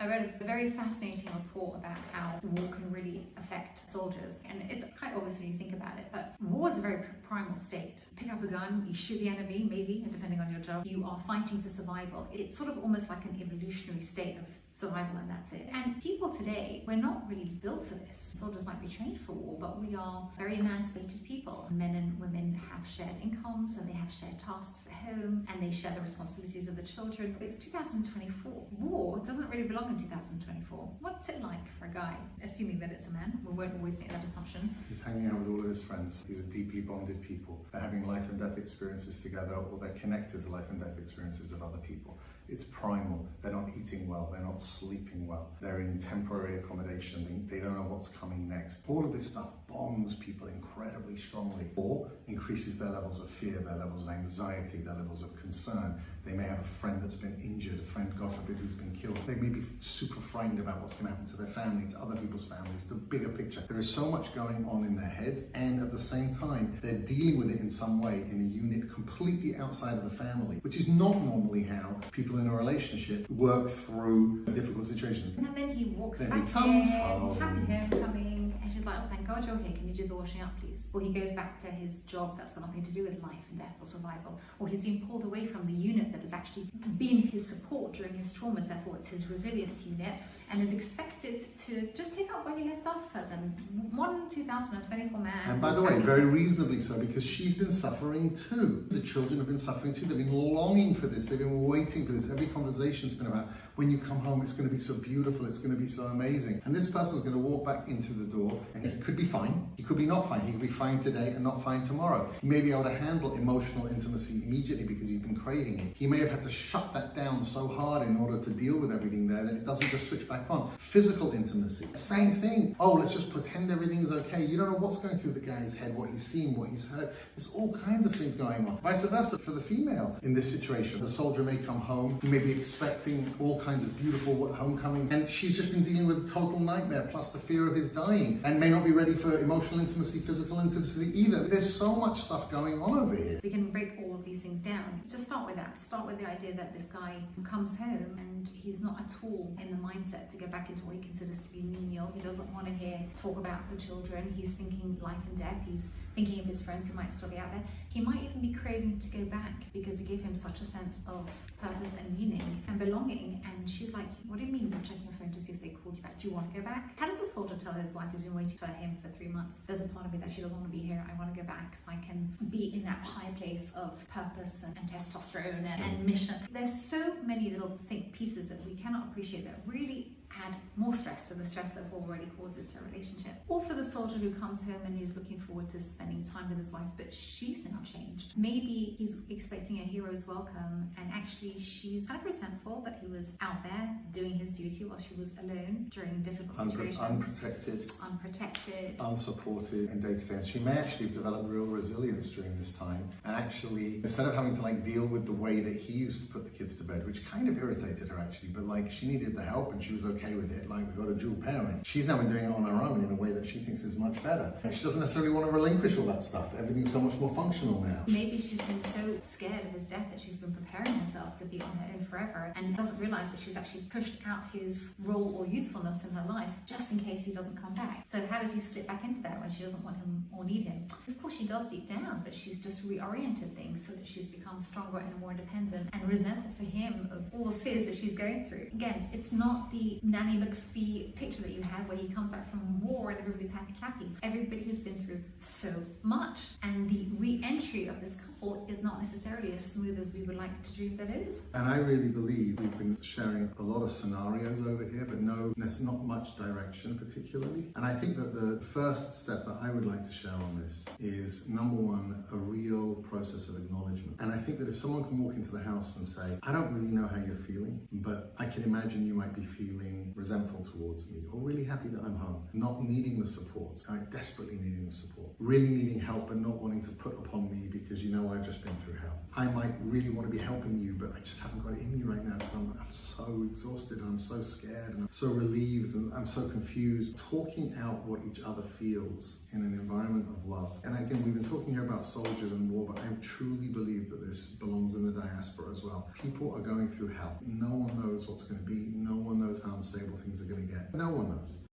I read a very fascinating report about how war can really affect soldiers, and it's quite obvious when you think about it, but war is a very primal state. Pick up a gun, you shoot the enemy, maybe, depending on your job, you are fighting for survival. It's sort of almost like an evolutionary state of survival, and that's it. And people today, we're not really built for this. Soldiers might be trained for war, but we are very emancipated people. Men and women have shared incomes, and they have shared tasks at home, and they share the responsibilities of the children. It's 2024. War doesn't really belong in 2024. What's it like for a guy, assuming that it's a man? We won't always make that assumption. He's hanging out with all of his friends. These are deeply bonded people. They're having life and death experiences together, or they're connected to life and death experiences of other people. It's primal. They're not eating well. They're not sleeping well. They're in temporary accommodation. They don't know what's coming next. All of this stuff bonds people incredibly strongly, or increases their levels of fear, their levels of anxiety, their levels of concern. They may have a friend that's been injured, a friend, God forbid, who's been killed. They may be super frightened about what's going to happen to their family, to other people's families, the bigger picture. There is so much going on in their heads, and at the same time, they're dealing with it in some way in a unit completely outside of the family, which is not normally how people in a relationship work through difficult situations. And then he walks then back he comes in, home. happy homecoming, and she's like, oh, thank God you're here, can you do the washing up, please? Or he goes back to his job that's got nothing to do with life and death or survival. Or he's been pulled away from the unit that has actually been his support during his traumas, therefore it's his resilience unit, and is expected to just pick up where he left off as a modern 2024 man. And by the way, very reasonably so, because she's been suffering too. The children have been suffering too. They've been longing for this. They've been waiting for this. Every conversation's been about, when you come home, it's going to be so beautiful. It's going to be so amazing. And this person's going to walk back into the door, and he could be fine. He could be not fine. He could be fine today and not fine tomorrow. He may be able to handle emotional intimacy immediately because he's been craving it. He may have had to shut that down so hard in order to deal with everything there that it doesn't just switch back on. Physical intimacy, same thing. Oh, let's just pretend everything's okay. You don't know what's going through the guy's head, what he's seen, what he's heard. There's all kinds of things going on. Vice versa for the female in this situation. The soldier may come home, he may be expecting all kinds of beautiful homecomings, and she's just been dealing with a total nightmare plus the fear of his dying, and may not be ready for emotional intimacy, physical intimacy either. There's so much stuff going on over here. We can break all of these things down. Just start with that. Start with the idea that this guy comes home and he's not at all in the mindset to go back into what he considers to be menial. He doesn't want to hear talk about the children. He's thinking life and death. He's thinking of his friends who might still be out there. He might even be craving to go back because it gave him such a sense of purpose and meaning and belonging. And she's like, what do you mean you're checking your phone to see if they called you back? Do you want to go back? How does the soldier tell his wife who's been waiting for him for 3 months? There's a part of me that she doesn't want to be here. I want to go back so I can be in that high place of purpose and testosterone and mission. There's so many little pieces that we cannot appreciate that really add more stress to the stress that war already causes to a relationship. Or for the soldier who comes home and he's looking forward to spending time with his wife, but she's now changed. Maybe he's expecting a hero's welcome, and actually she's kind of resentful that he was out there doing his duty while she was alone during difficult situations. Unprotected. Unsupported in day-to-day. And she may actually have developed real resilience during this time, and actually, instead of having to deal with the way that he used to put the kids to bed, which kind of irritated her actually, but she needed the help and she was okay with it, we've got a dual parent. She's now been doing it on her own in a way that she thinks is much better. And she doesn't necessarily want to relinquish all that stuff. Everything's so much more functional now. Maybe she's been so scared of his death that she's been preparing herself to be on her own forever, and doesn't realize that she's actually pushed out his role or usefulness in her life just in case he doesn't come back. So how does he slip back into that when she doesn't want him or need him? Of course she does deep down, but she's just reoriented things so that she's become stronger and more independent, and resentful for him of all the fears that she's going through. Again, it's not the Nanny McPhee picture that you have where he comes back from war and everybody's happy clappy. Everybody has been through so much, and the re-entry of this couple is not necessarily as smooth as we would like to dream that it is. And I really believe we've been sharing a lot of scenarios over here, but there's not much direction particularly. And I think that the first step that I would like to share on this is, number one, a real process of acknowledgement. And I think that if someone can walk into the house and say, I don't really know how you're feeling, but I can imagine you might be feeling feeling resentful towards me, or really happy that I'm home, not needing the support, desperately needing the support, really needing help and not wanting to put upon me because you know I've just been through hell. I might really want to be helping you, but I just haven't got it in me right now because I'm so exhausted and I'm so scared and I'm so relieved and I'm so confused. Talking out what each other feels in an environment of love. And again, we've been talking here about soldiers and war, but I truly believe that this belongs in the diaspora as well. People are going through hell. No one knows what's going to be. No one knows how unstable things are going to get. No one knows.